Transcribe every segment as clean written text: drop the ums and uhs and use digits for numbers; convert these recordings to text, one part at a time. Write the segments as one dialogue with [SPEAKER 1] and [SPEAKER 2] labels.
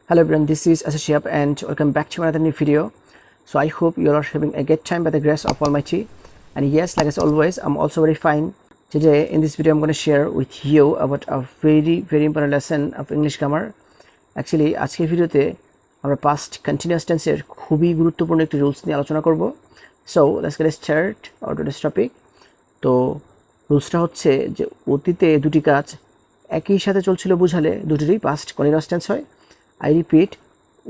[SPEAKER 1] Hello everyone, this is Shihab and welcome back to another new video. So I hope you are having a good time by the grace of Almighty. And yes, like as always, I'm also very fine. Today in this video I'm going to share with you about a very important lesson of English grammar. Actually আজকের ভিডিওতে আমরা past continuous tense এর খুবই গুরুত্বপূর্ণ একটি rules নিয়ে আলোচনা করব. So let's get started on today's topic. তো রুলসটা হচ্ছে যে অতীতে দুটি কাজ একই সাথে চলছিল বোঝালে দুটিরই past continuous tense হয়. I repeat,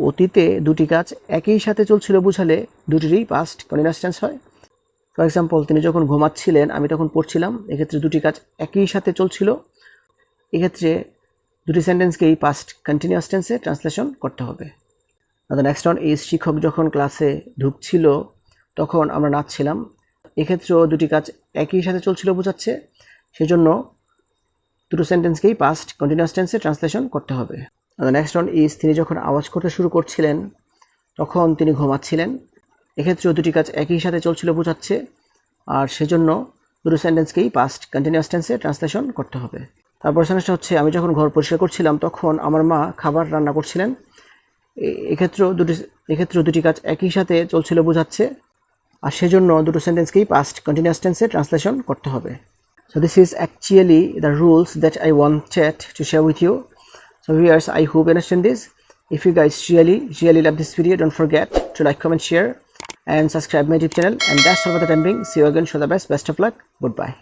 [SPEAKER 1] অতীতে দুটি কাজ একই সাথে চলছিল বোঝালে দুটিরই past continuous tense হয়. ফর এক্সাম্পল, তিনি যখন ঘুমাচ্ছিলেন আমি তখন পড়ছিলাম, এক্ষেত্রে দুটি কাজ একই সাথে চলছিল, এক্ষেত্রে দুটি সেন্টেন্সকেই past continuous tense ট্রান্সলেশন করতে হবে. দ্য নেক্সট ওয়ান ইজ, শিক্ষক যখন ক্লাসে ঢুকছিল তখন আমরা নাচছিলাম, এক্ষেত্রেও দুটি কাজ একই সাথে চলছিল বোঝাচ্ছে, সেজন্য দুটো সেন্টেন্সকেই past continuous tense ট্রান্সলেশন করতে হবে. দ্য নেক্সট ওয়ান ইজ, তিনি যখন আওয়াজ করতে শুরু করছিলেন তখন তিনি ঘুমাচ্ছিলেন, এক্ষেত্রেও দুটি কাজ একই সাথে চলছিল বোঝাচ্ছে, আর সেজন্য দুটো সেন্টেন্সকেই past continuous tense ট্রান্সলেশন করতে হবে. তারপর সেন্টেন্সটা হচ্ছে, আমি যখন ঘর পরিষ্কার করছিলাম তখন আমার মা খাবার রান্না করছিলেন, এক্ষেত্রেও দুটি কাজ একই সাথে চলছিল বোঝাচ্ছে, আর সেজন্য দুটো সেন্টেন্সকেই past continuous tense ট্রান্সলেশন করতে হবে. So this is actually the rules that I wanted to share with you. So viewers, I hope you understand this. If you guys really love this video, don't forget to like, comment, share and subscribe my YouTube channel. And that's all for the time being. See you again. Show the best of luck. Goodbye.